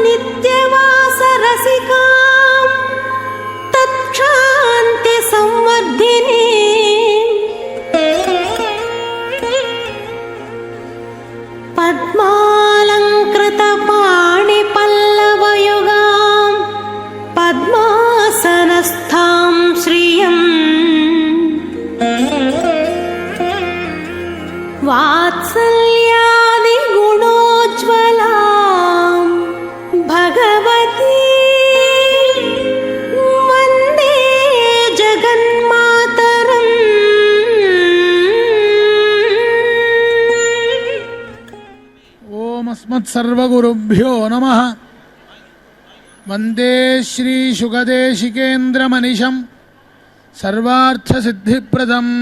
नित्यवासरसिकां तत्क्षान्ति संवर्धिनी पद्मालङ्कृतपाणिपल्लवयुगां पद्मासनस्थां श्रियम् वात्सल्यादिगुणोज्ज्वलां भगवती वन्दे जगन्मातरम्। ओम अस्मत्सर्वगुरुभ्यो नमः। वन्दे श्रीशुकदेशिकेन्द्रमनिशं सर्वार्थसिद्धिप्रदम्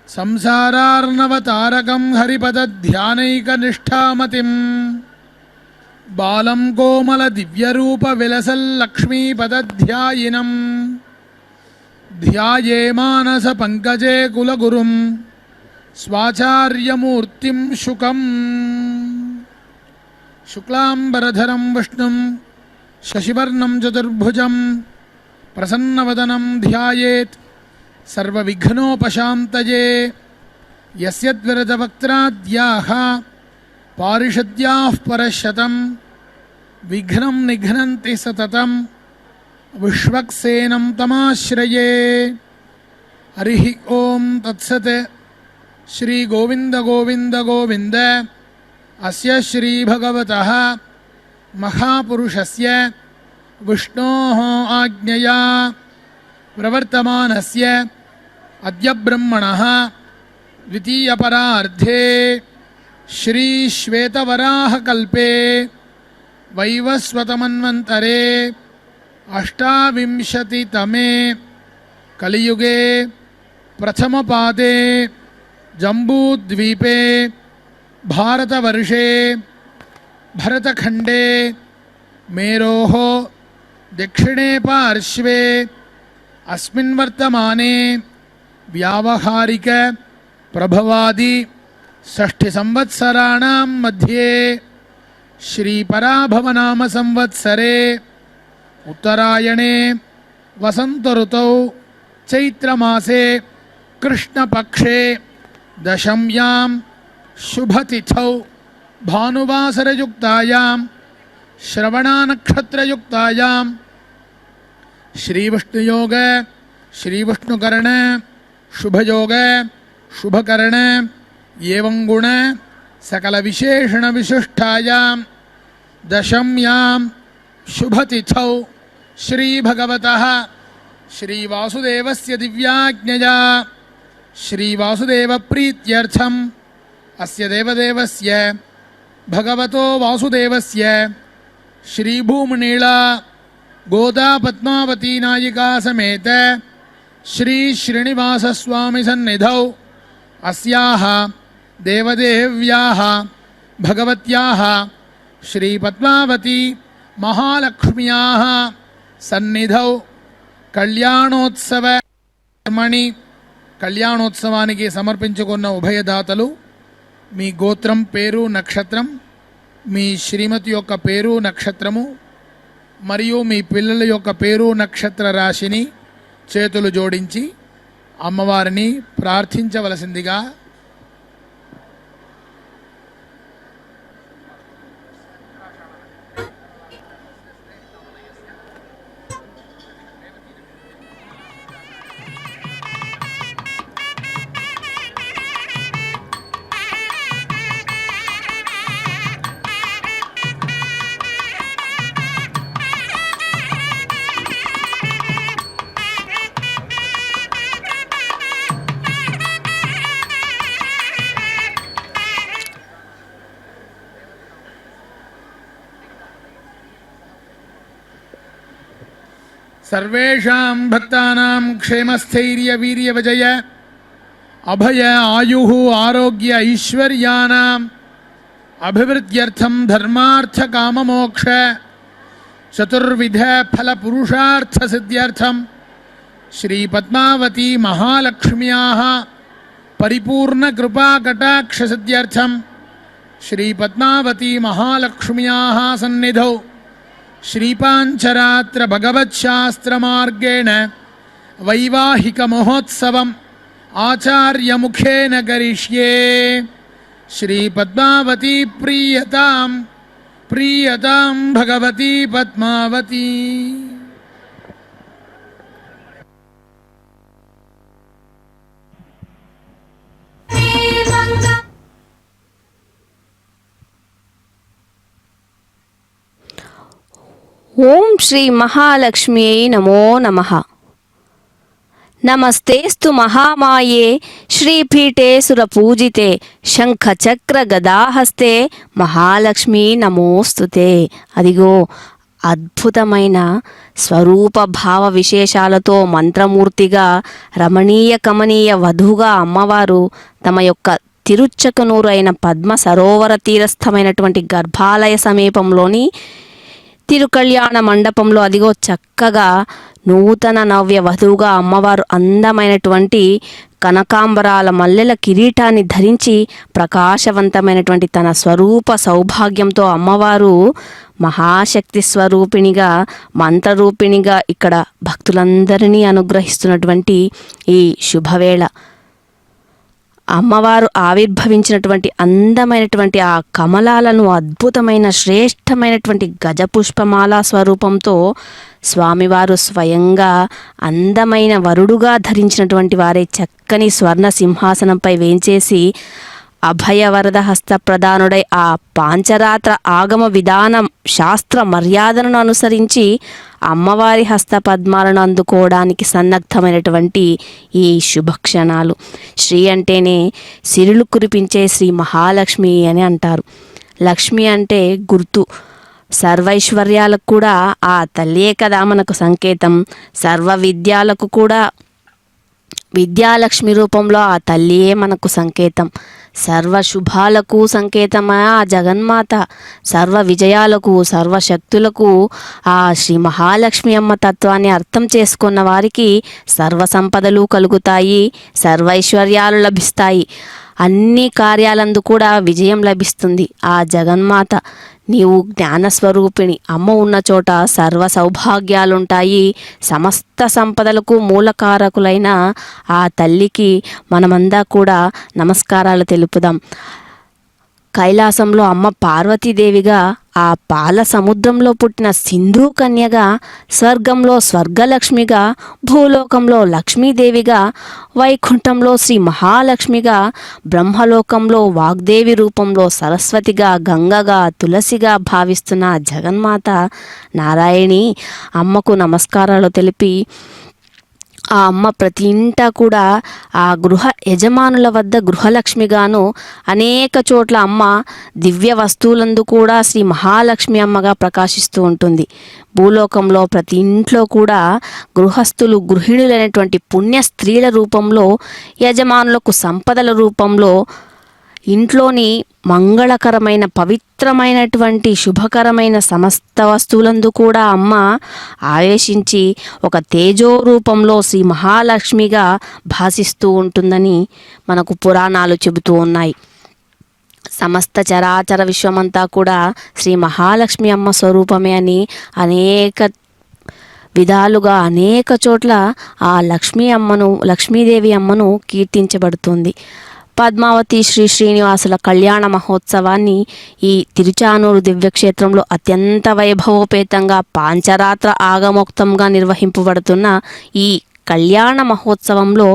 संसारार्णवतारकं हरिपदध्यानैकनिष्ठामतिं बालं कोमलदिव्यरूपविलसल्लक्ष्मीपदध्यायिनं ध्यायेमानसपङ्कजे कुलगुरुं स्वाचार्यमूर्तिं शुकम्। शुक्लाम्बरधरं विष्णुं शशिवर्णं चतुर्भुजं प्रसन्नवदनं ध्यायेत् सर्वविघ्नोपशान्तये। यस्यद्विरतवक्त्राद्याः पारिषद्याः परशतं विघ्नं निघ्नन्ति सततं विश्वक्सेनं तमाश्रये। हरिः ओं तत्सत्। श्री गोविंद गोविंद गोविंद अस्य श्री भगवतः महापुरुषस्य विष्णोः आज्ञया प्रवर्तमानस्य अद्य ब्रह्मणः द्वितीयपरार्धे श्री श्वेतवराहकल्पे वैवस्वतमन्वन्तरे अष्टाविंशतितमे कलियुगे प्रथमपादे जम्बूद्वीपे भारतवर्षे भरतखण्डे मेरोः दक्षिणे पार्श्वे अस्मिन् वर्तमाने व्यावहारिक प्रभवादि षष्ठिसंवत्सराणां मध्ये श्रीपराभवनाम संवत्सरे उत्तरायणे वसन्तऋतौ चैत्रमासे कृष्णपक्षे दशम्यां शुभतिथौ भानुवासरयुक्तायां श्रवणानक्षत्रयुक्तायां श्रीविष्णुयोग श्रीविष्णुकरण शुभयोग शुभकरण एवं गुण सकल विशेषण विशिष्टायां दशम्यां शुभतिथौ श्री भगवतः श्रीवासुदेवस्य दिव्याज्ञया श्रीवासुदेव प्रीत्यर्थम अस्य देवदेवस्य भगवतो वासुदेवस्य श्रीभूमनीला गोदा पद्मावती नायिका समेत श्री श्रीनिवास स्वामी सन्निधौ अस्याः देवदेव्याः भगवत्याः श्री पद्मावती महालक्ष्म्याः सन्निधौ कल्याणोत्सव कर्मणि కళ్యాణోత్సవానికి సమర్పించుకున్న ఉభయదాతలు మీ గోత్రం పేరు నక్షత్రం, మీ శ్రీమతి యొక్క పేరు నక్షత్రము మరియు మీ పిల్లల యొక్క పేరు నక్షత్ర రాశిని చేతులు జోడించి అమ్మవారిని ప్రార్థించవలసిందిగా सर्वेषां भक्तानां क्षेमस्थैर्य वीर्यविजय अभय आयुः आरोग्य ऐश्वर्यानाम् अभिवृद्ध्यर्थं धर्मार्थ काममोक्ष चतुर्विध फल पुरुषार्थ सिद्ध्यर्थं श्री पद्मावती महालक्ष्म्याः परिपूर्ण कृपा कटाक्ष सिद्ध्यर्थं श्रीपद्मावती महालक्ष्म्याः सन्निधौ श्रीपाञ्चरात्र भगवच्छास्त्रमार्गेण वैवाहिकमहोत्सवम् आचार्यमुखेन करिष्ये। श्रीपद्मावती प्रीयतां प्रीयतां भगवती पद्मावती। ఓం శ్రీ మహాలక్ష్మ్యై నమో నమః. నమస్తేస్తు మహామాయే శ్రీపీఠే సురపూజితే శంఖచక్ర గదాహస్తే మహాలక్ష్మీ నమోస్తుతే. అదిగో అద్భుతమైన స్వరూప భావ విశేషాలతో మంత్రమూర్తిగా రమణీయ కమనీయ వధువుగా అమ్మవారు తమ యొక్క తిరుచ్చకనూరు అయిన పద్మ సరోవర తీరస్థమైనటువంటి గర్భాలయ సమీపంలోని తిరుకళ్యాణ మండపంలో అదిగో చక్కగా నూతన నవ్య వధువుగా అమ్మవారు అందమైనటువంటి కనకాంబరాల మల్లెల కిరీటాన్ని ధరించి ప్రకాశవంతమైనటువంటి తన స్వరూప సౌభాగ్యంతో అమ్మవారు మహాశక్తి స్వరూపిణిగా మంత్రరూపిణిగా ఇక్కడ భక్తులందరినీ అనుగ్రహిస్తున్నటువంటి ఈ శుభవేళ అమ్మవారు ఆవిర్భవించినటువంటి అందమైనటువంటి ఆ కమలాలను అద్భుతమైన శ్రేష్టమైనటువంటి గజపుష్పమాల స్వరూపంతో స్వామివారు స్వయంగా అందమైన వరుడుగా ధరించినటువంటి వారే చక్కని స్వర్ణ సింహాసనంపై వేంచేసి అభయవరద హస్త ప్రధానుడై ఆ పాంచరాత్ర ఆగమ విధానం శాస్త్ర మర్యాదలను అనుసరించి అమ్మవారి హస్త పద్మాలను అందుకోవడానికి సన్నద్ధమైనటువంటి ఈ శుభక్షణాలు. శ్రీ అంటేనే సిరులు కురిపించే శ్రీ మహాలక్ష్మి అని అంటారు. లక్ష్మి అంటే గుర్తు. సర్వైశ్వర్యాలకు కూడా ఆ తల్లియే కదా మనకు సంకేతం. సర్వ విద్యాలకు కూడా విద్యాలక్ష్మి రూపంలో ఆ తల్లియే మనకు సంకేతం. సర్వ శుభాలకు సంకేతమా ఆ జగన్మాత. సర్వ విజయాలకు సర్వశక్తులకు ఆ శ్రీ మహాలక్ష్మి అమ్మ తత్వాన్ని అర్థం చేసుకున్న వారికి సర్వ సంపదలు కలుగుతాయి, సర్వైశ్వర్యాలు లభిస్తాయి, అన్ని కార్యాలందు కూడా విజయం లభిస్తుంది. ఆ జగన్మాత నీవు జ్ఞానస్వరూపిణి, అమ్మ ఉన్న చోట సర్వ సౌభాగ్యాలుంటాయి. సమస్త సంపదలకు మూలకారకులైన ఆ తల్లికి మనమందా కూడా నమస్కారాలు తెలుపుదాం. కైలాసంలో అమ్మ పార్వతీదేవిగా, ఆ పాల సముద్రంలో పుట్టిన సింధు కన్యగా, స్వర్గంలో స్వర్గలక్ష్మిగా, భూలోకంలో లక్ష్మీదేవిగా, వైకుంఠంలో శ్రీ మహాలక్ష్మిగా, బ్రహ్మలోకంలో వాగ్దేవి రూపంలో సరస్వతిగా, గంగగా, తులసిగా భావిస్తున్న జగన్మాత నారాయణి అమ్మకు నమస్కారాలు తెలిపి ఆ అమ్మ ప్రతి ఇంటా కూడా ఆ గృహ యజమానుల వద్ద గృహలక్ష్మిగాను, అనేక చోట్ల అమ్మ దివ్య వస్తువులందు కూడా శ్రీ మహాలక్ష్మి అమ్మగా ప్రకాశిస్తూ ఉంటుంది. భూలోకంలో ప్రతి ఇంట్లో కూడా గృహస్థులు గృహిణులైనటువంటి పుణ్య స్త్రీల రూపంలో, యజమానులకు సంపదల రూపంలో, ఇంట్లోని మంగళకరమైన పవిత్రమైనటువంటి శుభకరమైన సమస్త వస్తువులందు కూడా అమ్మ ఆవేశించి ఒక తేజో రూపంలో శ్రీ మహాలక్ష్మిగా భాసిస్తూ ఉంటుందని మనకు పురాణాలు చెబుతూ ఉన్నాయి. సమస్త చరాచర విశ్వమంతా కూడా శ్రీ మహాలక్ష్మి అమ్మ స్వరూపమే అని అనేక విధాలుగా అనేక చోట్ల ఆ లక్ష్మీదేవి అమ్మను కీర్తించబడుతుంది. పద్మావతి శ్రీ శ్రీనివాసుల కళ్యాణ మహోత్సవాన్ని ఈ తిరుచానూరు దివ్యక్షేత్రంలో అత్యంత వైభవోపేతంగా పాంచరాత్ర ఆగమోక్తంగా నిర్వహింపబడుతున్న ఈ కళ్యాణ మహోత్సవంలో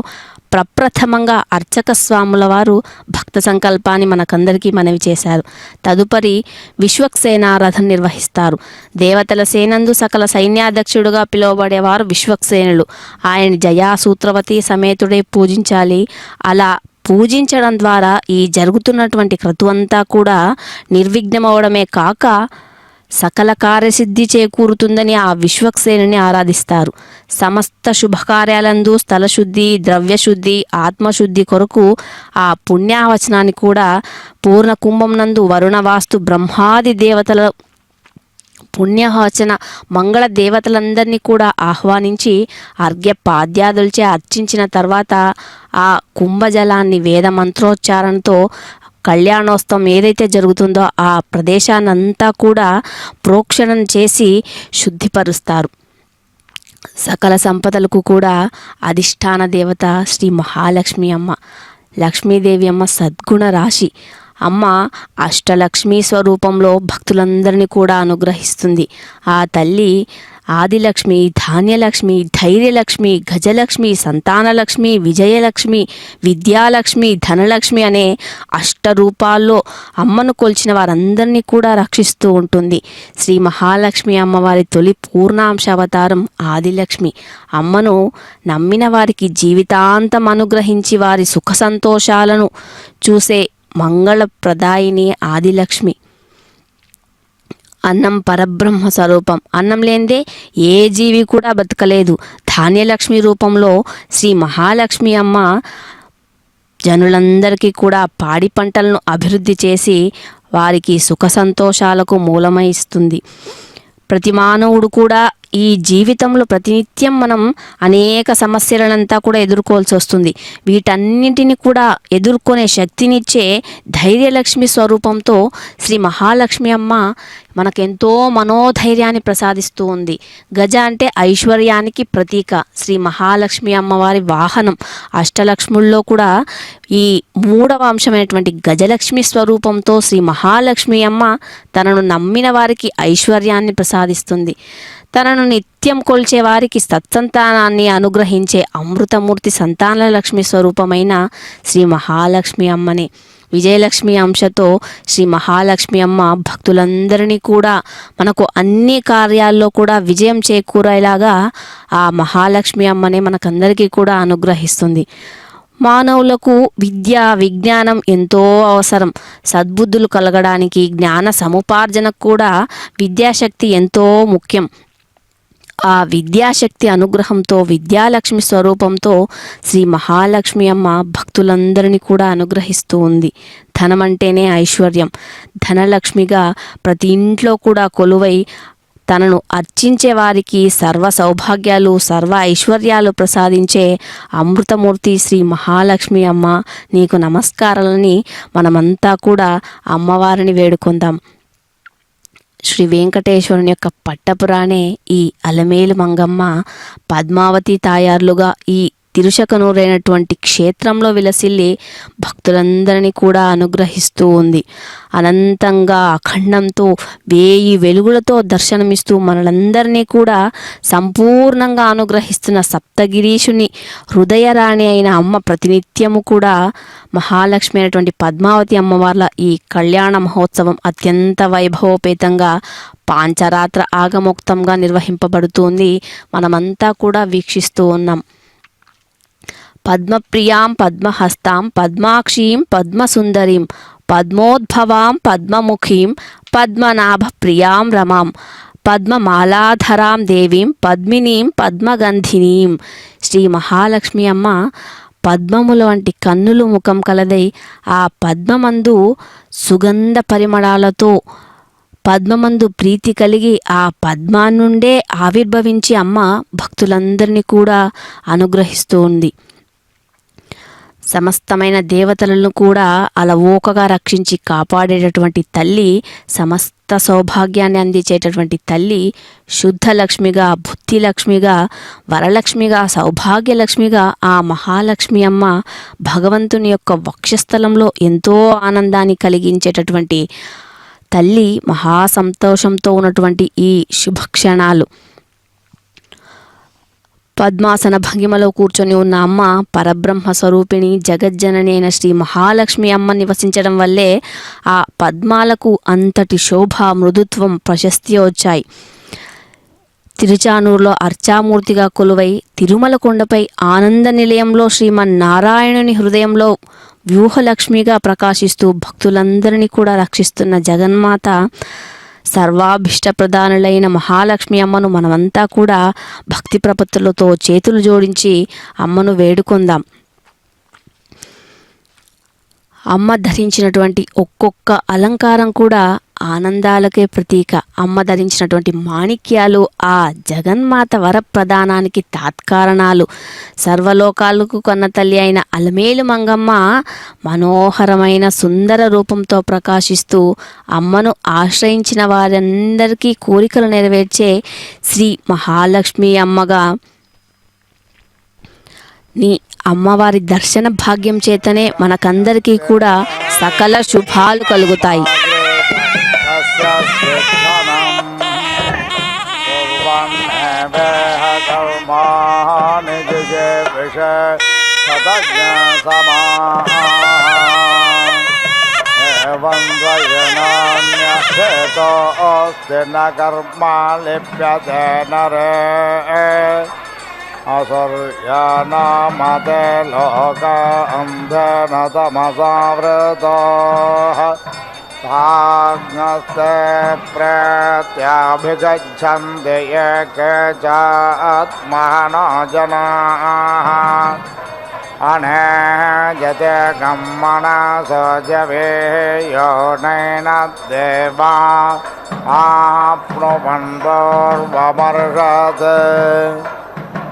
ప్రప్రథమంగా అర్చక స్వాముల వారు భక్త సంకల్పాన్ని మనకందరికీ మనవి చేశారు. తదుపరి విశ్వక్సేనారాధన నిర్వహిస్తారు. దేవతల సేనందు సకల సైన్యాధ్యక్షుడుగా పిలువబడేవారు విశ్వక్సేనులు. ఆయన జయాసూత్రవతి సమేతుడే పూజించాలి. అలా పూజించడం ద్వారా ఈ జరుగుతున్నటువంటి క్రతువంతా కూడా నిర్విఘ్నమవడమే కాక సకల కార్యసిద్ధి చేకూరుతుందని ఆ విశ్వక్సేనుని ఆరాధిస్తారు. సమస్త శుభకార్యాలందు స్థలశుద్ధి, ద్రవ్యశుద్ధి, ఆత్మశుద్ధి కొరకు ఆ పుణ్యావచనాన్ని కూడా పూర్ణ కుంభం నందు వరుణవాస్తు బ్రహ్మాది దేవతల పుణ్యవచన మంగళ దేవతలందరినీ కూడా ఆహ్వానించి అర్ఘ్యపాద్యాదులచే అర్చించిన తర్వాత ఆ కుంభజలాన్ని వేద మంత్రోచ్చారణతో కళ్యాణోత్సవం ఏదైతే జరుగుతుందో ఆ ప్రదేశాన్నంతా కూడా ప్రోక్షణం చేసి శుద్ధిపరుస్తారు. సకల సంపదలకు కూడా అధిష్టాన దేవత శ్రీ మహాలక్ష్మి అమ్మ. లక్ష్మీదేవి అమ్మ సద్గుణ రాశి. అమ్మ అష్టలక్ష్మీ స్వరూపంలో భక్తులందరినీ కూడా అనుగ్రహిస్తుంది. ఆ తల్లి ఆదిలక్ష్మి, ధాన్యలక్ష్మి, ధైర్యలక్ష్మి, గజలక్ష్మి, సంతానలక్ష్మి, విజయలక్ష్మి, విద్యాలక్ష్మి, ధనలక్ష్మి అనే అష్టరూపాల్లో అమ్మను కొలిచిన వారందరినీ కూడా రక్షిస్తూ ఉంటుంది. శ్రీ మహాలక్ష్మి అమ్మవారి తొలి పూర్ణాంశ అవతారం ఆదిలక్ష్మి. అమ్మను నమ్మిన వారికి జీవితాంతం అనుగ్రహించి వారి సుఖ సంతోషాలను చూసే మంగళప్రదాయిని ఆదిలక్ష్మి. అన్నం పరబ్రహ్మ స్వరూపం. అన్నం లేనిదే ఏ జీవి కూడా బతకలేదు. ధాన్యలక్ష్మి రూపంలో శ్రీ మహాలక్ష్మి అమ్మ జనులందరికీ కూడా పాడి పంటలను అభివృద్ధి చేసి వారికి సుఖ సంతోషాలకు మూలమై ఇస్తుంది. ప్రతి మానవుడు కూడా ఈ జీవితంలో ప్రతినిత్యం మనం అనేక సమస్యలనంతా కూడా ఎదుర్కోవాల్సి వస్తుంది. వీటన్నింటిని కూడా ఎదుర్కొనే శక్తినిచ్చే ధైర్యలక్ష్మి స్వరూపంతో శ్రీ మహాలక్ష్మి అమ్మ మనకెంతో మనోధైర్యాన్ని ప్రసాదిస్తూ ఉంది. గజ అంటే ఐశ్వర్యానికి ప్రతీక. శ్రీ మహాలక్ష్మి అమ్మవారి వాహనం. అష్టలక్ష్ముల్లో కూడా ఈ మూడవ అంశమైనటువంటి గజలక్ష్మి స్వరూపంతో శ్రీ మహాలక్ష్మి అమ్మ తనను నమ్మిన వారికి ఐశ్వర్యాన్ని ప్రసాదిస్తుంది. తనను నిత్యం కొల్చే వారికి సత్సంతానాన్ని అనుగ్రహించే అమృతమూర్తి సంతాన లక్ష్మి స్వరూపమైన శ్రీ మహాలక్ష్మి అమ్మని. విజయలక్ష్మి అంశతో శ్రీ మహాలక్ష్మి అమ్మ భక్తులందరినీ కూడా మనకు అన్ని కార్యాల్లో కూడా విజయం చేకూరేలాగా ఆ మహాలక్ష్మి అమ్మనే మనకందరికీ కూడా అనుగ్రహిస్తుంది. మానవులకు విద్య విజ్ఞానం ఎంతో అవసరం. సద్బుద్ధులు కలగడానికి, జ్ఞాన సముపార్జనకు కూడా విద్యాశక్తి ఎంతో ముఖ్యం. ఆ విద్యాశక్తి అనుగ్రహంతో విద్యాలక్ష్మి స్వరూపంతో శ్రీ మహాలక్ష్మి అమ్మ భక్తులందరినీ కూడా అనుగ్రహిస్తూ ఉంది. ధనం అంటేనే ఐశ్వర్యం. ధనలక్ష్మిగా ప్రతి ఇంట్లో కూడా కొలువై తనను అర్చించే వారికి సర్వ సౌభాగ్యాలు, సర్వ ఐశ్వర్యాలు ప్రసాదించే అమృతమూర్తి శ్రీ మహాలక్ష్మి అమ్మ నీకు నమస్కారాలని మనమంతా కూడా అమ్మవారిని వేడుకుందాం. శ్రీ వెంకటేశ్వరుని యొక్క పట్టపురాణే ఈ అలమేలు మంగమ్మ పద్మావతి తాయార్లుగా ఈ తిరుషకనూరైనటువంటి క్షేత్రంలో విలసిల్లి భక్తులందరినీ కూడా అనుగ్రహిస్తూ ఉంది. అనంతంగా అఖండంతో 1000 వెలుగులతో దర్శనమిస్తూ మనలందరినీ కూడా సంపూర్ణంగా అనుగ్రహిస్తున్న సప్తగిరీషుని హృదయరాణి అయిన అమ్మ ప్రతినిత్యము కూడా మహాలక్ష్మి అయినటువంటి పద్మావతి అమ్మవార్ల ఈ కళ్యాణ మహోత్సవం అత్యంత వైభవోపేతంగా పాంచరాత్ర ఆగమోక్తంగా నిర్వహింపబడుతుంది. మనమంతా కూడా వీక్షిస్తూ ఉన్నాం. పద్మప్రియాం పద్మహస్తాం పద్మాక్షీం పద్మసుందరీం పద్మోద్భవాం పద్మముఖీం పద్మనాభ ప్రియాం రమాం పద్మమాలాధరాం దేవీం పద్మినీం పద్మగంధినీం. శ్రీ మహాలక్ష్మి అమ్మ పద్మముల వంటి కన్నులు ముఖం కలదై ఆ పద్మమందు సుగంధ పరిమళాలతో పద్మమందు ప్రీతి కలిగి ఆ పద్మా నుండే ఆవిర్భవించి అమ్మ భక్తులందరినీ కూడా అనుగ్రహిస్తూ ఉంది. సమస్తమైన దేవతలను కూడా అలవోకగా రక్షించి కాపాడేటటువంటి తల్లి, సమస్త సౌభాగ్యాన్ని అందించేటటువంటి తల్లి, శుద్ధ లక్ష్మిగా, బుద్ధి లక్ష్మిగా, వరలక్ష్మిగా, సౌభాగ్యలక్ష్మిగా ఆ మహాలక్ష్మి అమ్మ భగవంతుని యొక్క వక్షస్థలంలో ఎంతో ఆనందాన్ని కలిగించేటటువంటి తల్లి. మహాసంతోషంతో ఉన్నటువంటి ఈ శుభక్షణాలు. పద్మాసన భంగిమలో కూర్చొని ఉన్న అమ్మ పరబ్రహ్మ స్వరూపిణి జగజ్జనని అయిన శ్రీ మహాలక్ష్మి అమ్మ నివసించడం వల్లే ఆ పద్మాలకు అంతటి శోభ, మృదుత్వం, ప్రశస్తి వచ్చాయి. తిరుచానూరులో అర్చామూర్తిగా కొలువై తిరుమల కొండపై ఆనంద నిలయంలో శ్రీమన్నారాయణుని హృదయంలో వ్యూహలక్ష్మిగా ప్రకాశిస్తూ భక్తులందరినీ కూడా రక్షిస్తున్న జగన్మాత సర్వాభిష్ట ప్రధానులైన మహాలక్ష్మి అమ్మను మనమంతా కూడా భక్తి ప్రపత్తులతో చేతులు జోడించి అమ్మను వేడుకుందాం. అమ్మ ధరించినటువంటి ఒక్కొక్క అలంకారం కూడా ఆనందాలకే ప్రతీక. అమ్మ ధరించినటువంటి మాణిక్యాలు ఆ జగన్మాత వరప్రదానానికి తాత్కారణాలు. సర్వలోకాలకు కన్న తల్లి అయిన అలమేలు మంగమ్మ మనోహరమైన సుందర రూపంతో ప్రకాశిస్తూ అమ్మను ఆశ్రయించిన వారందరికీ కోరికలు నెరవేర్చే శ్రీ మహాలక్ష్మి అమ్మగా నీ అమ్మవారి దర్శన భాగ్యం చేతనే మనకందరికీ కూడా సకల శుభాలు కలుగుతాయి. असुर्यानामते लोक अन्धनतमसावृतोः ताग्नस्ते प्रेत्याभिगच्छन्ति ये केचात्मनो जनाः अनेजते कम्मना सजवे योनेन देवा आप्नुवन्पूर्वमर्हत्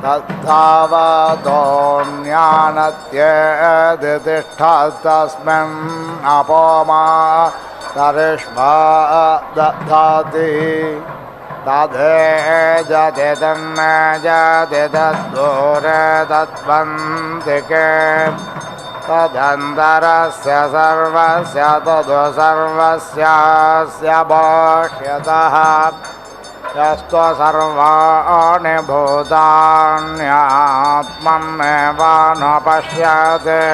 तद्धावतोऽन्यानत्येदितिष्ठस्तस्मिन् अपोमा तरिष्मा दधाति तदेजति तन्नेजति तद्दूरे तद्वन्तिके तदन्तरस्य सर्वस्य तदु सर्वस्यास्य बाह्यतः यस्तो सर्वाणि भूतान्यात्मन्नेव न पश्यते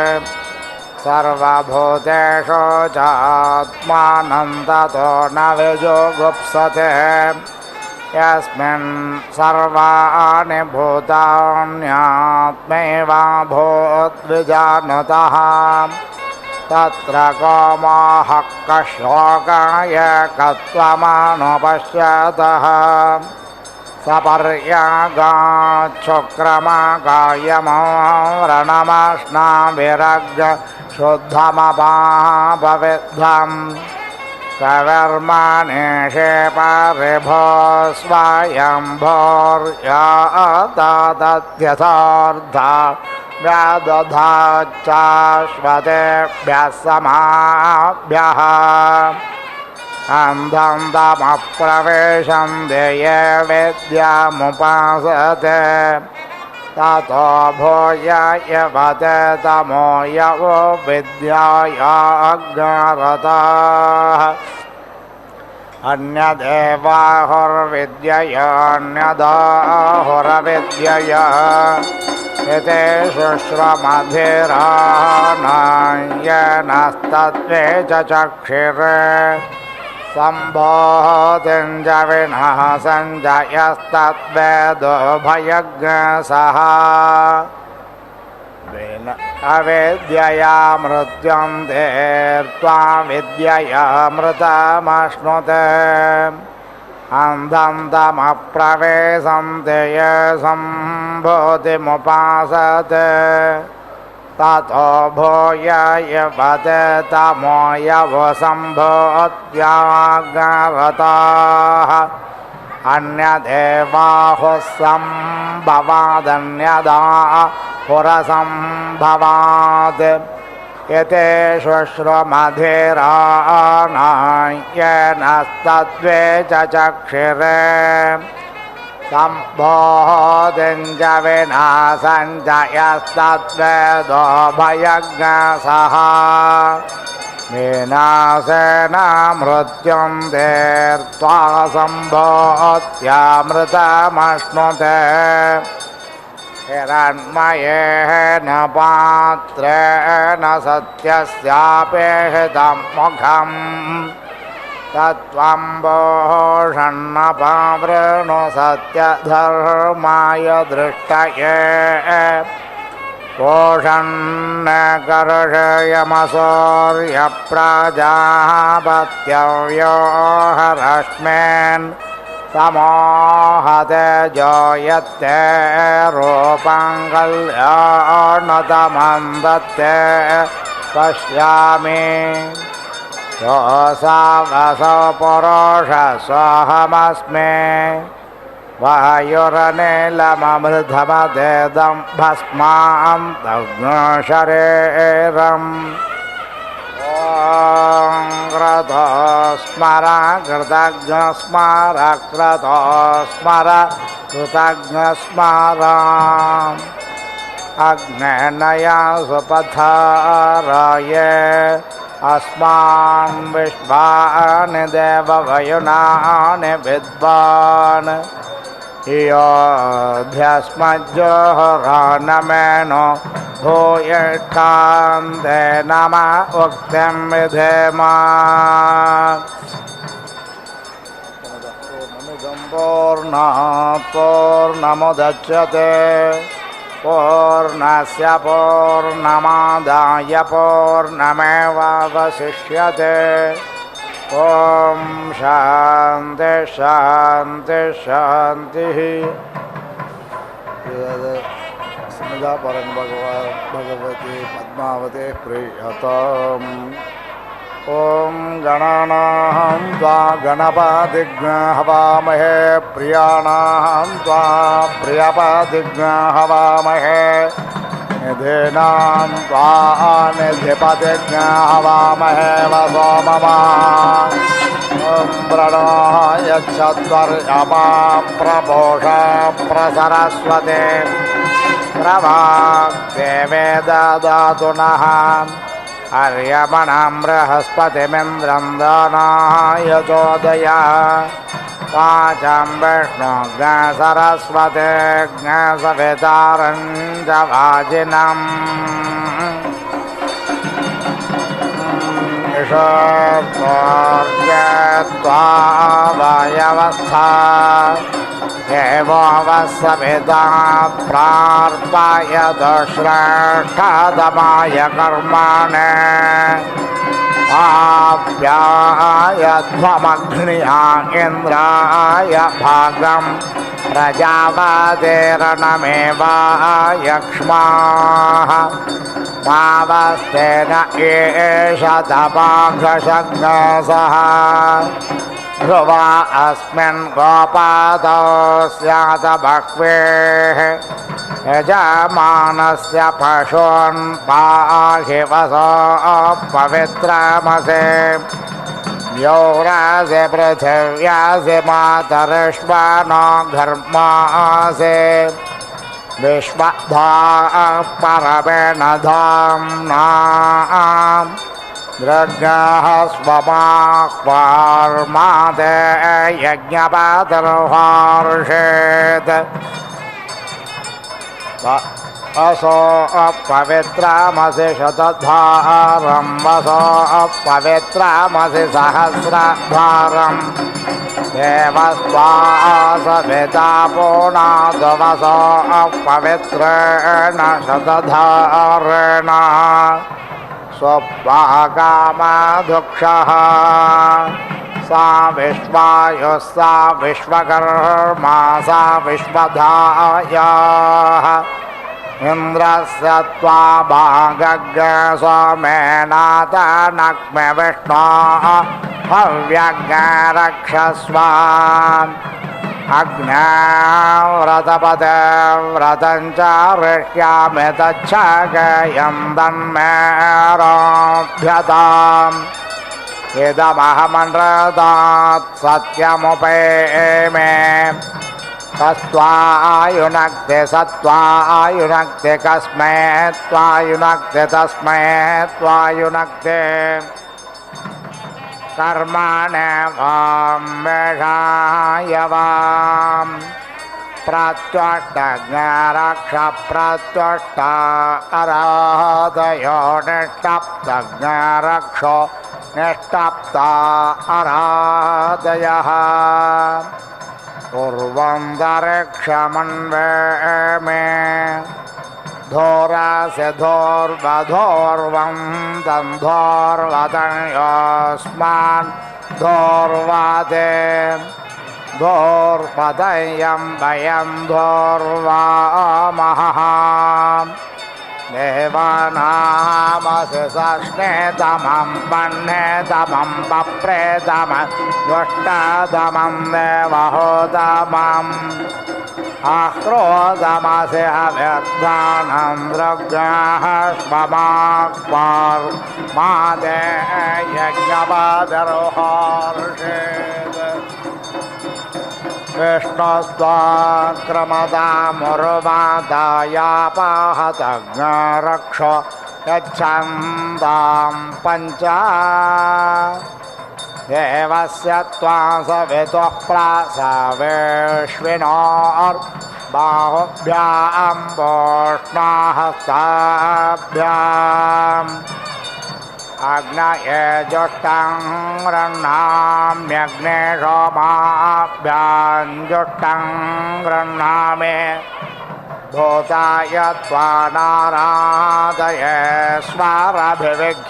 सर्वभूतेषु चात्मानं ततो न विजुगुप्सते यस्मिन् सर्वाणि भूतान्यात्मैव भूद्विजानुतः तत्र को मोहः कशोकाय कत्वमनुपश्यतः सपर्यगाच्छुक्रमकायमरणमश्नाभिरग् शुद्धमपापविद्धम् सवर्मणेशे परिभो स्वयंभोर्यातदत्यथार्धा व्यादधाश्वतेभ्यः समाभ्यः अन्धं तमप्रवेशं ये विद्यामुपासते ततो भूय यवते तमो यवो विद्यायाज्ञरताः अन्यदेवाहुर्विद्यया अन्यदाहुरविद्यया एते शुश्रमधिरानायनस्तत्त्वे च चक्षिरे सम्भोतिञ्च विनः सञ्जयस्तद्वेदोभयज्ञसः अविद्यया मृत्युं तीर्त्वा विद्यया मृतमश्नुते अन्धं तमप्रवेशन्ति ये सम्भूतिमुपासते ततो भूय यवते तमो यवसम्भूत्याज्ञरताः अन्यदेवाहुः सम्भवादन्यदाहुरसम्भवात् एते शुश्रुमधिरानायनस्तत्त्वे च चक्षिरे सम्भोतिञ्च विना सञ्जयस्तद्वेदोभयज्ञसः विनाशेन मृत्युं तीर्त्वा सम्भूत्यामृतमश्नुते हिरण्मयेन पात्रेण सत्यस्यापेहितं मुखम् तत्त्वम्बोषन्नपावृणु सत्यधर्माय दृष्टये पोषन्नकर्षयमसौर्यप्राजापत्यव्यो हरश्मेन् समोहते जोयत्ते रूपं कल्याणतमं दत्ते पश्यामि योऽसावसौ पुरुषसोऽहमस्मि वायुरनिलममृधमदेदं भस्मान्तग्नो शरीरम् ॐ क्रतो स्मर कृतज्ञ स्मर क्रतो स्मर कृतज्ञ स्मर अग्नेनया सुपथारये अस्मान् विश्वान् देववयुनान् विद्वान् योऽध्यस्मज्जोहरानमेनो भूयिष्ठान्ते नम उक्तिं विधेम पूर्णात् पूर्णमुदच्यते पूर्णस्य पूर्णमादाय पूर्णमेवावशिष्यते ॐ शान्ति शान्ति शान्तिः स्मिता परं भगवती पद्मावते प्रीयताम् ॐ गणानां त्वा गणपतिज्ञ हवामहे प्रियाणां त्वा प्रियपतिज्ञ हवामहे निधीनां त्वा निधिपतिज्ञ हवामहे वसो मम ॐ प्रणो यच्छत्वर्यमा प्रपोषा प्रसरस्वते प्रवाग्देवे ददातु नः अर्यमणं बृहस्पतिमिन्द्रं दानाय चोदय वाचं विष्णुज्ञ सरस्वते ज्ञ सवितारं च वाजिनम् ईशोर्त्वा वायवस्था एवो वसविता प्रार्पाय दुश्रेष्ठतमाय कर्माणे आप्याय ध्वमग्न्या इन्द्राय भागं प्रजापतेर्नमेवायक्ष्माः पावस्तेन एष तपाघशग्नसः ध्रुवा अस्मिन् गोपादौ स्यात् बह्वेः यजमानस्य पशून् पाहि वसो पवित्रमसे यौरासे पृथिव्यासे मातरिष्वनो घर्मासे विश्वधा परमेण धाम्ना द्रग्गः स्वमाह्वार्मादे यज्ञपतिर्वार्षेत् असो अपवित्रमसि शतधारं वसो अपवित्रमसि सहस्रधारम् देवस्वासविता पूर्णाद्वसो अपवित्रेण शतधारेण स्वपाकामाधुक्षः सा विश्वायुः सा विश्वकर्मा सा विश्वधायाः इन्द्रस्य त्वा भागज्ञ सोमेनातनक्मे विष्णोः हव्यज्ञ रक्षस्व अग्न्याव्रतपते व्रतं च ऋष्यामि तच्छगयं तन्मेरोभ्यताम् इदमहमनृतात् सत्यमुपेमे कस्त्वायुनक्ते सत्त्वायुनक्ते कस्मै त्वायुनक्ते तस्मै त्वायुनक्ते कर्मणे वां वेषाय वां प्रत्युष्टज्ञरक्ष प्रत्युष्ट अराधयो निष्टप्तज्ञरक्षो निष्टप्ता अराधयः कुर्वन्तरिक्षमन्वे मे धोरास्य धोर्वधोर्वं तन्धोर्वतयोस्मान् धोर्वते धोर्वतयं वयं धोर्वामः देवानामसि सस्नेतमं पन्नेतमं पप्रेतमं दुष्टतमं देवहोतमम् आक्रोदमसि हव्यर्थानं दृग्नाः स्वमाक्पार् मादे यज्ञपदरुहर्षेत् विष्णुस्त्वाक्रमदामुर्वादायापहतज्ञरक्ष यच्छन्दां पञ्च देवस्य त्वां सवितुः प्रासवेश्विनोर्बाहुभ्यां वोष्णाहस्ताभ्याम् अग्नये जुष्टं गृह्णाम्यग्ने सोमाभ्यां जुष्टं गृह्णामि भूताय त्वा नारादये स्वारभिविघ्नेशम्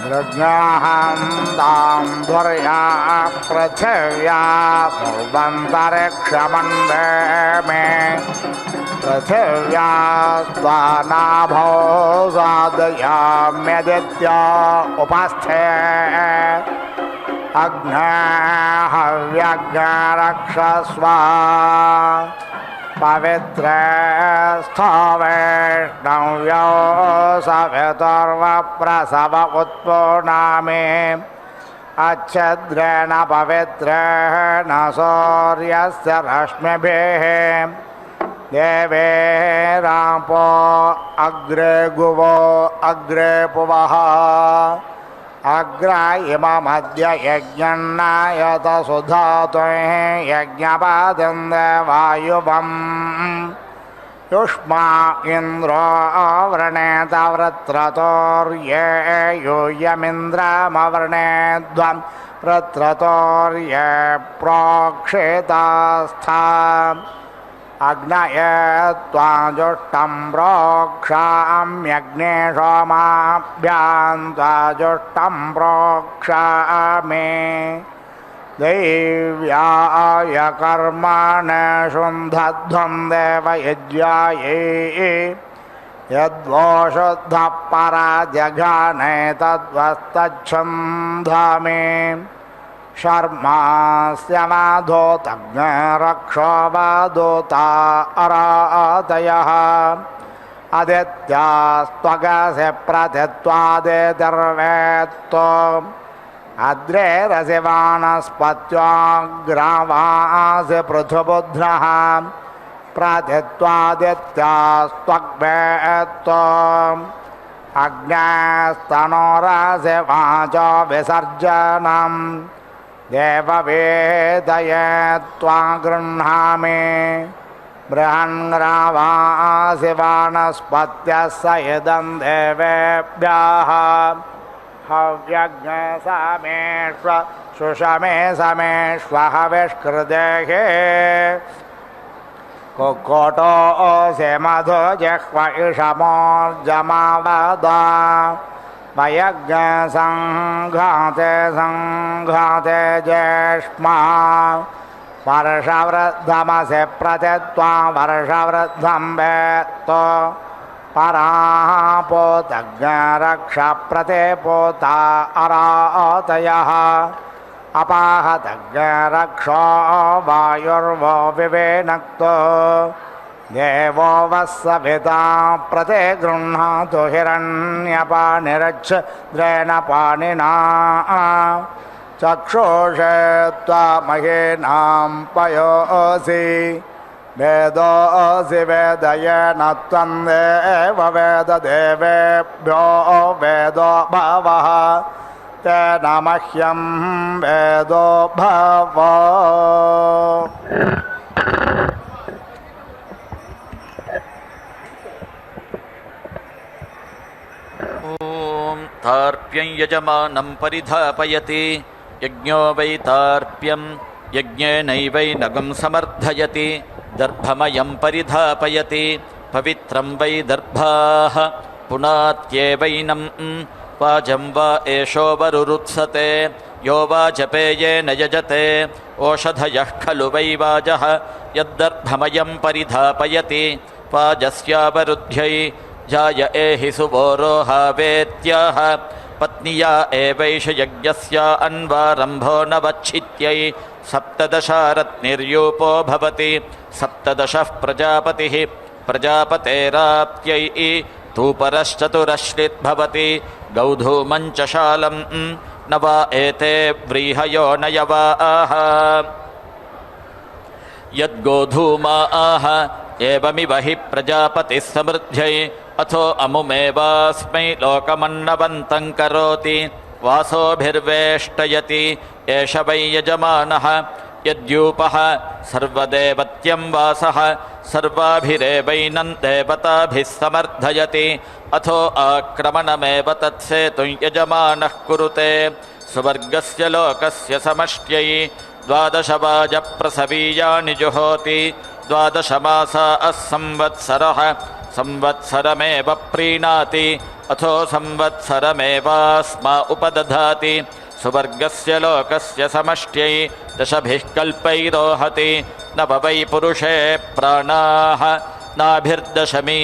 मृग्नाहं दां धुर्या पृथिव्या भुवन्तरिक्षमन्वे मे पृथिव्या स्वानाभो साधयाम्यदित्या उपास्थे अग्ने हव्यग्नरक्षस्व पवित्रे स्थवैष्णव्यो सवितुर्वप्रसव उत्पूर्णामि अच्छद्रेण पवित्रेण सूर्यस्य रश्मिभिः देवेरापो अग्रे गुवो अग्रे पुवः अग्र इममद्य यज्ञन्नायत सुधातुः यज्ञपादं देवायुवम् युष्मा इन्द्रो वृणेत वृत्रतोर्ये यूयमिन्द्रमवृणेद्वं वृत्रतोर्ये प्रोक्षितास्था अग्नये त्वा जुष्टं प्रोक्षाम्यग्ने सोमाभ्यां त्वा जुष्टं प्रोक्षामि दैव्याय कर्माणि शुन्धध्वं देवयज्ञायै यद्वो शुद्धः पराजघाने तद्वस्तच्छन्धामि शर्मास्य वाधोतज्ञरक्षो वादोता अरातयः आदित्यास्त्वगसि प्रतित्वादितिर्वेत्तो अद्रे रसि वानस्पत्योऽग्रावासि पृथुबुध्नः प्रतित्वादित्यास्त्वग्वेत्तो अग्नेस्तनोरसि वाचो विसर्जनम् देववेदये त्वा गृह्णामि बृहन्ग्रावासि वानस्पत्यः स इदं देवेभ्यः हव्यज्ञे समेष्व सुषमे समेष्व हविष्कृदेहे कुक्कुटोऽसि मधु जिह्व इषमोर्जमावदा वयज्ञसङ्घाते सङ्घाते ज्येष्मा वर्षवृद्धमसि प्रतित्वा वर्षवृद्धं वेत्तो परापोतज्ञरक्ष प्रतिपोता अरातयः अपाहतज्ञरक्षो वायुर्वो विवेनक्तो देवो वत्सविता प्रते गृह्णातु हिरण्यपाणिरच्छद्रेण पाणिना चक्षुषे त्वामहेनां पयोऽसि वेदोऽसि वेदयेन त्वं देव वेददेवेभ्यो वेदो भवः तेन मह्यं वेदो भव। ॐ तार्प्यं यजमानं परिधापयति यज्ञो वै तार्प्यं यज्ञेनैवैनगं समर्थयति दर्भमयं परिधापयति पवित्रं वै दर्भाः पुनात्येवैनं वाजं वा एषो वरुरुत्सते यो वा जपेयेन यजते ओषधयः खलु वै वाजः यद्दर्भमयं परिधापयति वाजस्यावरुध्यै जाय एहि सुवोरोहावेत्याह पत्न्या एवैष यज्ञस्य अन्वारम्भो नवच्छित्यै सप्तदशारत्निर्यूपो भवति सप्तदशः प्रजापतिः प्रजापतेराप्त्यै तूपरश्चतुरश्रिद्भवति गौधूमञ्चशालं न वा एते व्रीहयो नयवाः यद्गोधूमा आह एवमिव हि प्रजापतिः समृद्ध्यै अथो अमुमेवास्मै लोकमन्नवन्तं करोति वासोभिर्वेष्टयति एष वै यजमानः यद्यूपः सर्वदेवत्यं वासः सर्वाभिरेवैनं देवताभिः समर्थयति अथो आक्रमणमेव तत्सेतुं यजमानः कुरुते सुवर्गस्य लोकस्य समष्ट्यै 12 वाजप्रसवीयानि जुहोति 12 मासा संवत्सरः संवत्सरमेव प्रीणाति अथो संवत्सरमेवास्मा उपदधाति सुवर्गस्य लोकस्य समष्ट्यै 10 कल्पैरोहति नव वै पुरुषे प्राणाः नाभिर्दशमी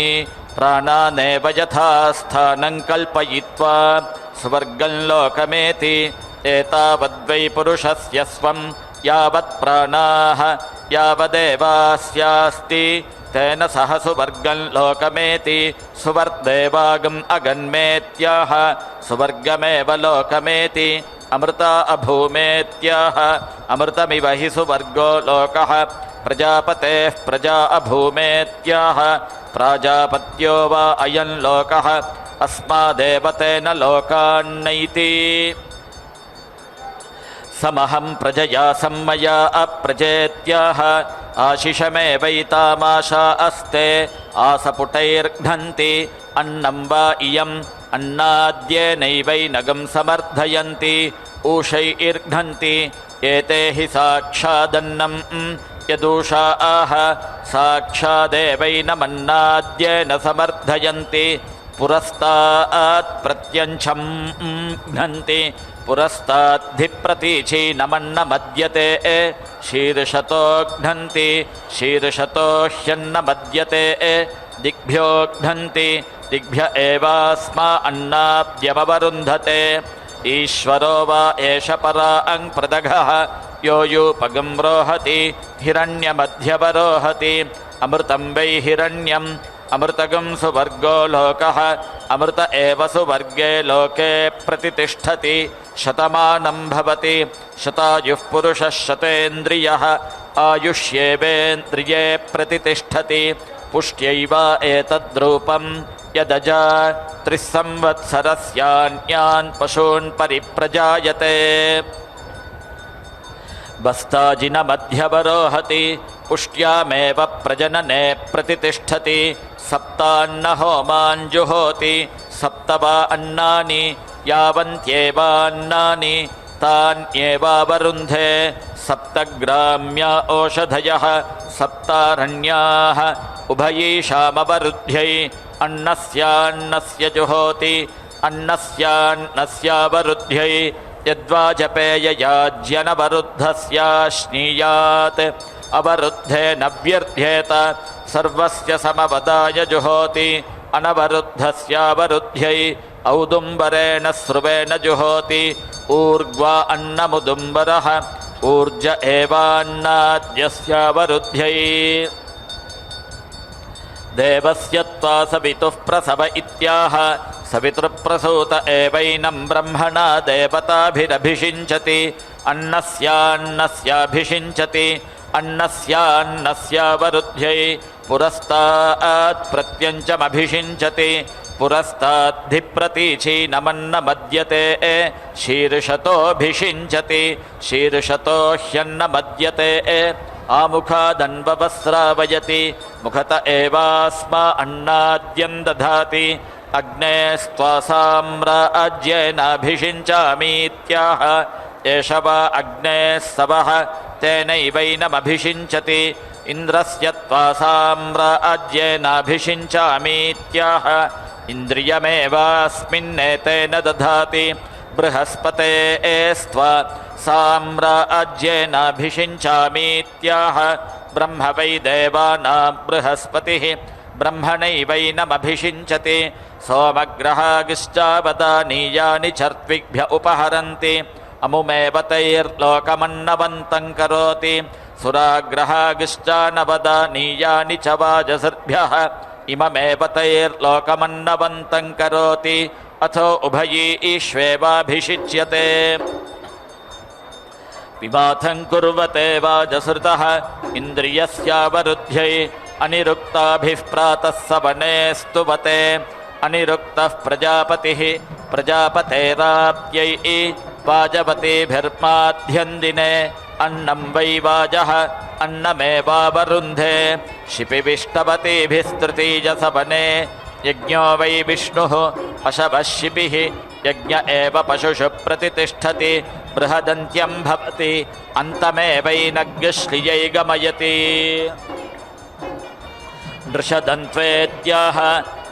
प्राणानेव यथा स्थानं कल्पयित्वा सुवर्गं लोकमेति एतावद्वै पुरुषस्य स्वं यावत् प्राणाः यावदेवास्यास्ति तेन सह सुवर्गं लोकमेति सुवर्देवागम् अगन्मेत्याह सुवर्गमेव लोकमेति अमृता अभूमेत्याह अमृतमिव हि सुवर्गो लोकः प्रजापतेः प्रजा अभूमेत्याह प्राजापत्यो वा अयं लोकः अस्मादेव तेन लोकान्नैति समहं प्रजया सम्मया अप्रजेत्याह आशिषमेवैतामाशा अस्ते आसपुटैर्घ्नन्ति अन्नं वा इयम् अन्नाद्येनैवैनगं समर्थयन्ति ऊषैर्घ्नन्ति एते हि साक्षादन्नं यदूषा आह साक्षादेवैनमन्नाद्येन समर्थयन्ति पुरस्तात् प्रत्यञ्छं घ्नन्ति पुरस्ताद्धिप्रतीचीनमन्नमद्यते शीर्षतो घ्नन्ति शीर्षतो ह्यन्नमद्यते दिग्भ्यो घ्नन्ति दिग्भ्य एवास्मा अन्नाद्यमवरुन्धते ईश्वरो वा एष परां प्रदघः यो यूपगं रोहति हिरण्यमध्यवरोहति अमृतं वै हिरण्यम् अमृतगं सुवर्गो लोकः अमृत एव सुवर्गे लोके प्रतितिष्ठति शतमानं भवति शतायुः पुरुषः शतेन्द्रियः आयुष्येवेन्द्रिये प्रतितिष्ठति पुष्ट्यैव एतद्रूपं यदजा 3 संवत्सरस्यान्यान् पशून् परिप्रजायते बस्ताजिनमध्यवरोहति पुष्ट्यामेव प्रजनने प्रतितिष्ठति सप्तान्न होमान् जुहोति 7 वा अन्नानि यावन्त्येवान्नानि तान्येवावरुन्धे 7 ग्राम्या ओषधयः 7 उभयीषामवरुध्यै अन्नस्यान्नस्य जुहोति अन्नस्यान्नस्यावरुध्यै यद्वाजपेययाज्यनवरुद्धस्याश्नीयात् अवरुद्धेन व्यर्थ्येत सर्वस्य समवदाय जुहोति अनवरुद्धस्यावरुध्यै औदुम्बरेण स्रुवेण जुहोति ऊर्ध्वा अन्नमुदुम्बरः ऊर्ज एवान्नाद्यस्यावरुध्यै देवस्य त्वा सवितुः प्रसव इत्याह सवितृप्रसूत एवैनं ब्रह्मणा देवताभिरभिषिञ्चति अन्नस्यान्नस्याभिषिञ्चति अन्नस्यान्नस्यावरुध्यै पुरस्तात् प्रत्यञ्चमभिषिञ्चति पुरस्ताद्धिप्रतीचीनमन्नमद्यते शीर्षतोऽभिषिञ्चति शीर्षतो ह्यन्नमद्यते आमुखादन्ववस्रावयति मुखत एवास्मा अन्नाद्यं दधाति अग्नेस्त्वा साम्राज्येनाभिषिञ्चामीत्याह एष वा अग्नेः सवः तेनैवैनमभिषिञ्चति इन्द्रस्य त्वा साम्राज्येनाभिषिञ्चामीत्याह इन्द्रियमेवास्मिन्नेतेन दधाति बृहस्पतेस्त्वा साम्राज्येनाभिषिञ्चामीत्याह ब्रह्म वै देवानां बृहस्पतिः ब्रह्मणैवैनमभिषिञ्चति सोमग्रहागिश्चावदानीयानि चर्त्विभ्य उपहरन्ति अमुमेव तैर्लोकमन्नवन्तं करोति सुराग्रहागिश्चानवदानीयानि च वाजसर्भ्यः इममेव तैर्लोकमन्नवन्तं करोति अथो उभयीष्वेवाभिषिच्यते पिबाथं कुर्वते वाजसृतः इन्द्रियस्यावरुद्ध्यै अनिरुक्ताभिः प्रातः सवने स्तुवते अनिरुक्तः प्रजापतिः प्रजापतेराप्त्यै वाजवतीभिर्माध्यन्दिने अन्नं वै वाजः अन्नमेवावरुन्धे शिपिविष्टवतीभिस्तृतीयसवने यज्ञो वै विष्णुः पशवः शिपिः यज्ञ एव पशुषु प्रतितिष्ठति बृहदन्त्यं भवति अन्तमेवैनग्श्रियै गमयति नृषदन्त्वेत्याह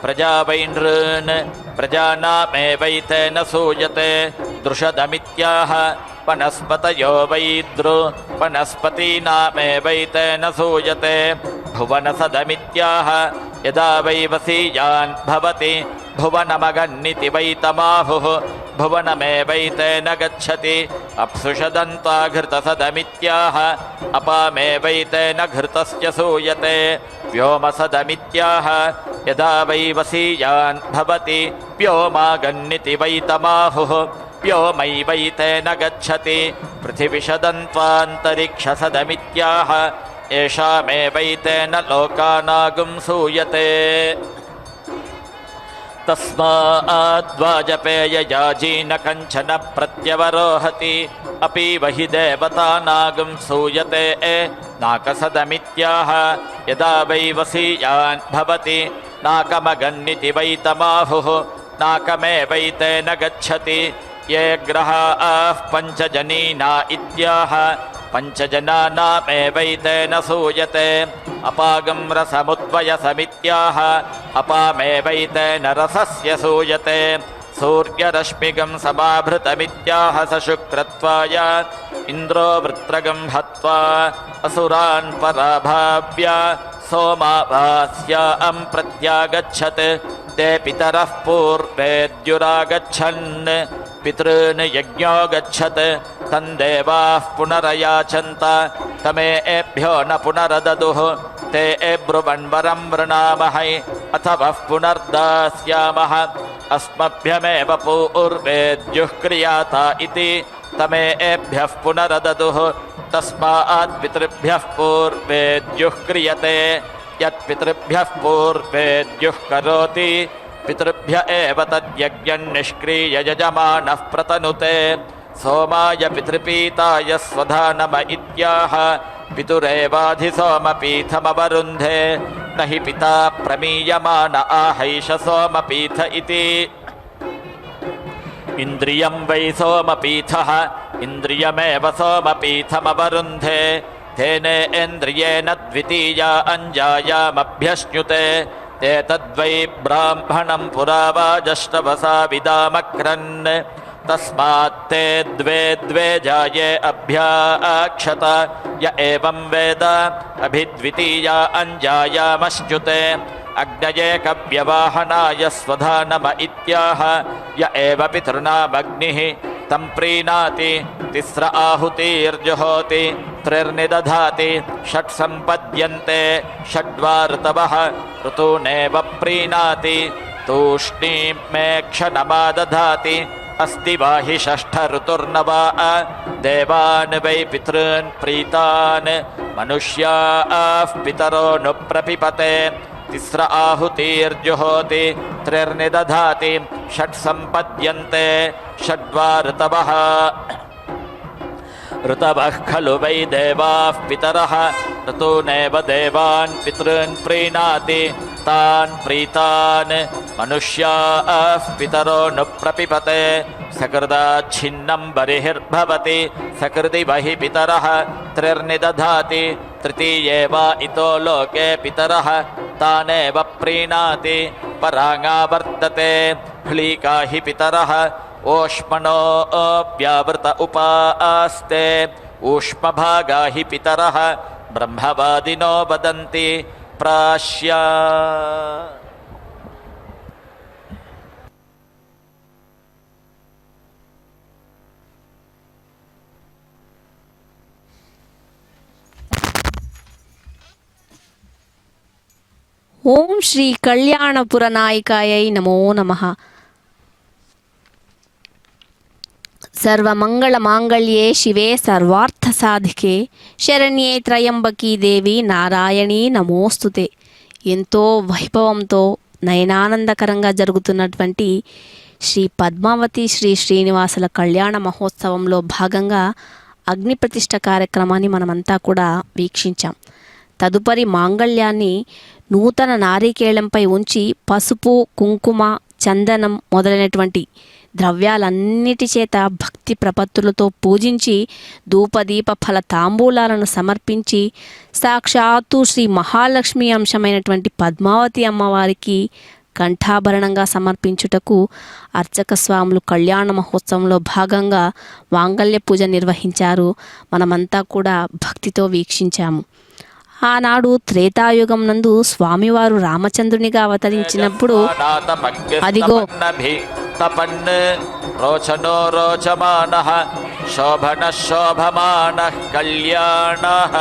प्रजा वै नृन् प्रजानामेवैतेन सूयते दृषदमित्याह वनस्पतयो वै वनस्पतीनामेवैतेन सूयते भुवनसदमित्याह यदा वै वसीयान् भवति भुवनमगन्निति वै तमाहुः भुवनमेवैतेन गच्छति अप्सुषदन्ताघृतसदमित्याह अपामेवैतेन घृतस्य सूयते व्योमसदमित्याह यदा वै वसीयान् भवति व्योमागन्निति वै तमाहुः व्योमैवैतेन गच्छति पृथिविषदन्त्वान्तरिक्षसदमित्याह येषामेवैतेन लोकानागुं सूयते तस्माद्वाजपेययाजी न कञ्चन प्रत्यवरोहति अपीव हि देवतानागुं सूयते नाकसदमित्याह यदा वै वसीयान् भवति नाकमगन्निति वै तमाहुः नाकमेवैतेन गच्छति ये ग्रहाः पञ्चजनीना इत्याह पञ्चजनानामेवैतेन सूयते अपागं रसमुद्वयसमित्याह अपामेवैतेन रसस्य सूयते सूर्यरश्मिगं समाभृतमित्याह स शुक्रत्वाय इन्द्रो वृत्रगं हत्वा असुरान् पराभाव्य सोमाभास्यां प्रत्यागच्छत् ते पितरः पूर्वेद्युरागच्छन् पितॄन् यज्ञो गच्छत् तन्देवाः पुनरयाचन्त तमेभ्यो न पुनरददुः ते ब्रुवन्वरं वृणामहै अथवः पुनर्दास्यामः अस्मभ्यमेव पूर्वेद्युः क्रियाता इति तमेभ्यः पुनरददुः तस्मात् पितृभ्यः पूर्वेद्युः क्रियते यत्पितृभ्यः पूर्वेद्युः करोति पितृभ्य एव तद्यज्ञं निष्क्रिय यजमानः प्रतनुते सोमाय पितृपीताय स्वधानम इत्याह पितुरेवाधिसोमपीठमवरुन्धे न हि पिता प्रमीयमान आहैष सोमपीठ इति इन्द्रियं वै सोमपीठः इन्द्रियमेव सोमपीठमवरुन्धे तेनेन्द्रियेण द्वितीया अञ्जायामभ्यश्नुते ते तद्वै ब्राह्मणं पुरा वाजष्टवसा विदामक्रन् तस्मात्ते द्वे जाये अभ्याक्षत य एवं वेद अभिद्वितीया अञ्जायामश्नुते अग्नये कव्यवाहनाय स्वधानम इत्याह य एव पितॄणामग्निः तं प्रीणाति तिस्र आहुतिर्जुहोति त्रिर्निदधाति षट् सम्पद्यन्ते षड्वा ऋतवः ऋतूनेव प्रीणाति तूष्णीमेक्षणमादधाति अस्ति वा हि षष्ठ ऋतुर्नवा देवान् वै पितॄन् प्रीतान् मनुष्याः पितरो नु प्रपिपते तिस्र आहुतिर्जुहोति त्रिर्निदधाति षट् सम्पद्यन्ते षड्वा ऋतवः ऋतवः खलु वै देवाः पितरः ऋतूनेव देवान् पितॄन् प्रीणाति तान् प्रीतान् मनुष्याः पितरो नु प्रपिपते सकृदाच्छिन्नं बर्हिर्भवति सकृदि बहि पितरः त्रिर्निदधाति तृतीये वा इतो लोके पितरः तानेव प्रीणाति पराङ्गावर्तते ह्लीका हि पितरः ओष्मणो व्यावृत उपास्ते ऊष्मभागा हि पितरः ब्रह्मवादिनो वदन्ति సంప్రాశ్య. ఓం శ్రీ కళ్యాణపుర నాయికాయై నమో నమః. సర్వమంగళ మాంగళ్యే శివే సర్వార్థ సాధికే శరణ్యే త్రయంబకీ దేవి నారాయణీ నమోస్తుతే. ఎంతో వైభవంతో నయనానందకరంగా జరుగుతున్నటువంటి శ్రీ పద్మావతి శ్రీ శ్రీనివాసుల కళ్యాణ మహోత్సవంలో భాగంగా అగ్ని ప్రతిష్ఠ కార్యక్రమాన్ని మనమంతా కూడా వీక్షించాం. తదుపరి మాంగళ్యాన్ని నూతన నారికేళంపై ఉంచి పసుపు, కుంకుమ, చందనం మొదలైనటువంటి ద్రవ్యాలన్నిటి చేత భక్తి ప్రపత్తులతో పూజించి ధూపదీప ఫల తాంబూలాలను సమర్పించి సాక్షాత్తు శ్రీ మహాలక్ష్మి అంశమైనటువంటి పద్మావతి అమ్మవారికి కంఠాభరణంగా సమర్పించుటకు అర్చక స్వాములు కళ్యాణ మహోత్సవంలో భాగంగా మాంగళ్య పూజ నిర్వహించారు. మనమంతా కూడా భక్తితో వీక్షించాము. ఆనాడు త్రేతాయుగం నందు స్వామివారు రామచంద్రునిగా అవతరించినప్పుడు అదిగో తపన్ రోచనో రోచమానః శోభన శోభమానః కళ్యాణః.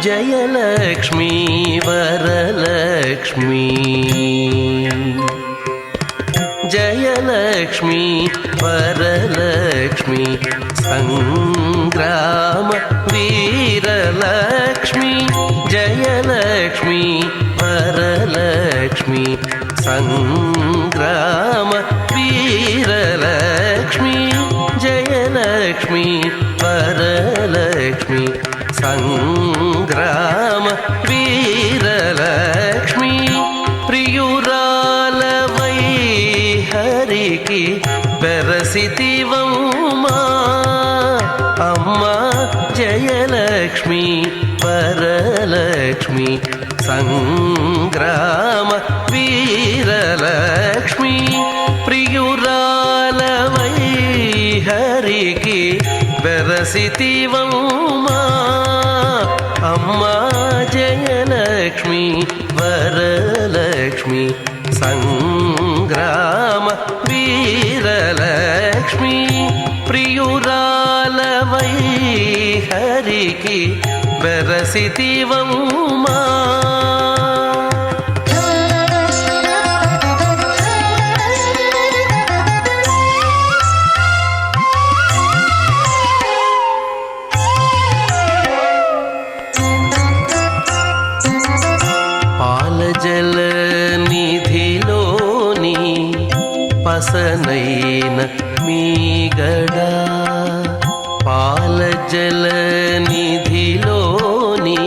జయలక్ష్మీ వరలక్ష్మీ జయలక్ష్మీ వరలక్ష్మీ సంగ్రామ వీరలక్ష్మీ జయలక్ష్మీ వరలక్ష్మీ సంగ్రామ వీరలక్ష్మీ జయలక్ష్మీ వరలక్ష్మీ సంగ్రామ వీరలక్ష్మీ ప్రియురాలవై హరికి బెరసితివమ్మా అమ్మా జయలక్ష్మీ వరలక్ష్మీ సంగ్రామ వీరలక్ష్మీ ప్రియురాలవై హరికి బెరసితివమ్మా అమ్మా జయలక్ష్మీ వరలక్ష్మీ సంగ్రామ వీరలక్ష్మీ ప్రియురాలవై హరికి బెరసితివమ్మా పసనైన మీగడ పాల జల నిధిలోని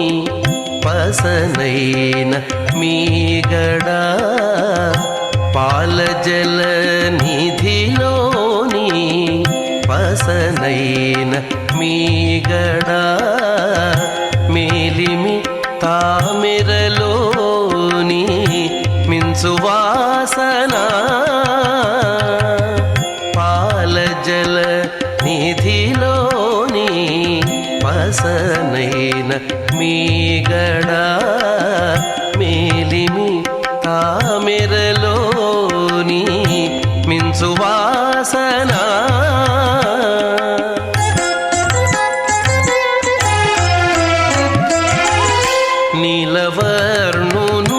పసనైన మీగడ పాల జల నిధిలోని పసనైన మీగడ మేలిమి తామెరలోని మిన్సు వాసన పాల జల నిధిలోని పసనైన మీగడ మేలిమి తామెరలోని మిన్సు వాసన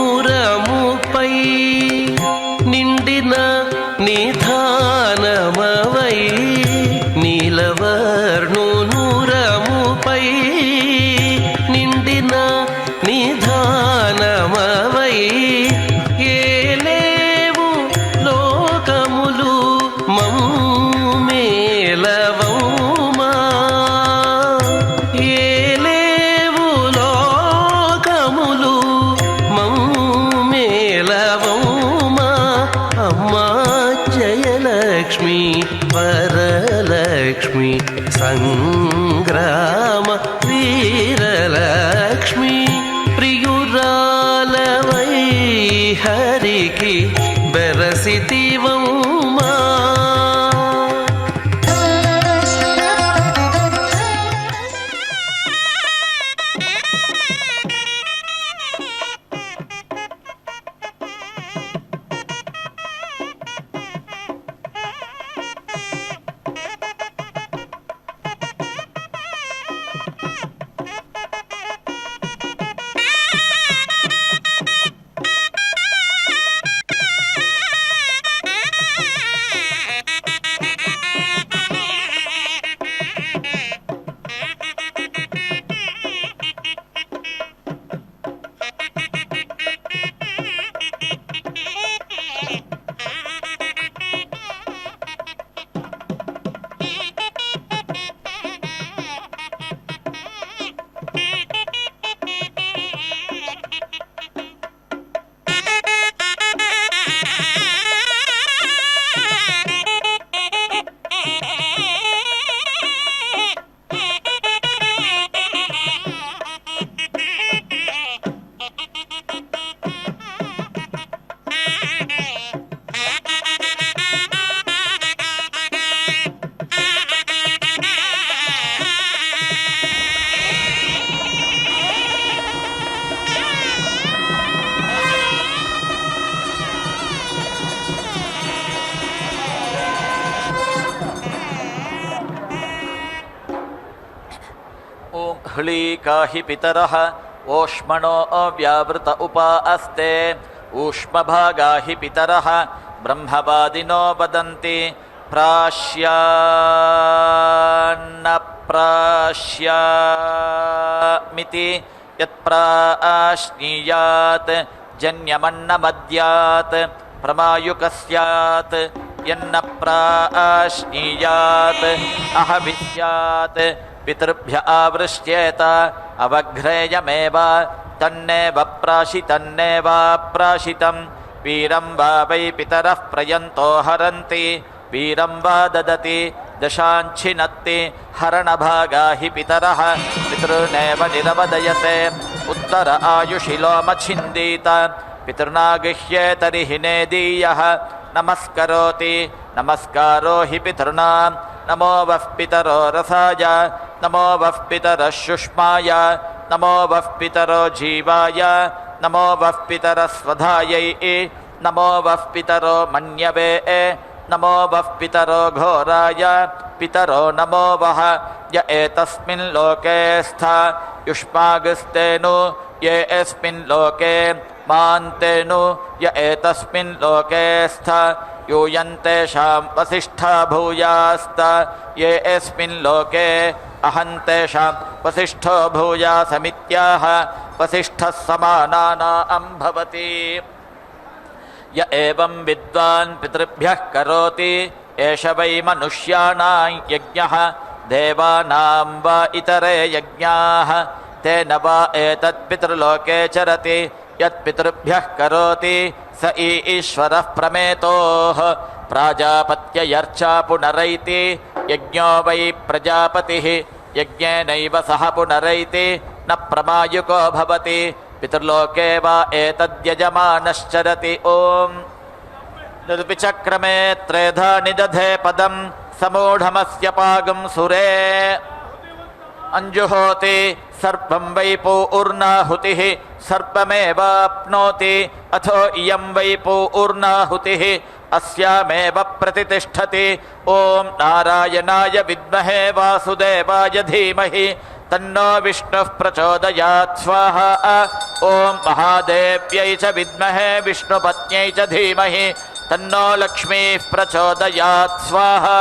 నీలవర్ణునురముపై నిండిన నిధానమవై నీలవర్ణునురముపై నిండిన నిధానమవై ఏలేవు లోకములు మమ్మేలవౌమా ఏలేవు లోకములు మమ్మేలవౌమా అమ్మా జయలక్ష్మి వరలక్ష్మి సంగ్రామ వీరలక్ష్మి ప్రియురాలవై హరికి బెరసితివౌమా ఓం హ్లీకాహి పితరః ఓష్మణో వ్యావృత ఉపా అస్తే ఊష్మభాగాహి పితరః బ్రహ్మవాదినో వదంతి ప్రాశ్యాన్న ప్రాశ్యామితి యత్ప్రాశ్నీయాత్ జన్యమన్నమద్యాత్ ప్రమాయుకస్యాత్ యన్న ప్రాశ్నీయాత్ అహవిష్యాత్ పితృభ్య ఆవృష్యేత అవఘ్రేయమేవ తన్నేవ ప్రాశితం వీరం వా వై పితరః ప్రయంతో హరంతి వీరం వా దదతి దశాంఛినత్తి హరణభాగా హి పితరః పితॄనేవ నిరవదయతే ఉత్తర ఆయుషి లోమఛిందీత పితృనాగృహ్యేతరిహి నేదీయః నమస్కరోతి నమస్కారో హి పితॄణాం నమో వః పితరో రసాయ నమో వః పితరః శుష్మాయ నమో వః పితరో జీవాయ నమో వః పితరస్వధాయై నమో వః పితరో మన్యవే నమో వః పితరో ఘోరాయ పితరో నమో వః య ఏతస్మిన్ లోకే స్థ యుష్మాగస్తేను ये अस्मिन् लोके मान्तेनु य एतस्मिन् लोके स्थ यूयन्तेषां वसिष्ठा भूयास्त ये अस्मिन् लोके अहन्तेषां वसिष्ठो भूयासमित्याह वसिष्ठः समानानां भवति य एवं विद्वान् पितृभ्यः करोति एष वै मनुष्याणां यज्ञः देवानां वा इतरे यज्ञाः तेन वा एतत् पितृलोके चरति यत्पितृभ्यः करोति स ईश्वरः प्रमेतोः प्राजापत्ययर्चा पुनरैति यज्ञो वै प्रजापतिः यज्ञेनैव सह पुनरैति न प्रमायुको भवति पितृलोके वा एतद्यजमानश्चरति ॐ निर्विचक्रमे त्रेधा निदधे पदं समूढमस्य पागं सुरे अंजुहोति सर्पं वै पूर्णाहुतिः सर्पमेवाप्नोति अथो इयं वै पूर्णाहुतिः अस्यामेव प्रतितिष्ठति ॐ नारायणाय विद्महे वासुदेवाय धीमहि तन्नो विष्णुः प्रचोदयात् स्वाहा ॐ महादेव्यै च विद्महे विष्णुपत्न्यै च धीमहि तन्नो लक्ष्मीः प्रचोदयात् स्वाहा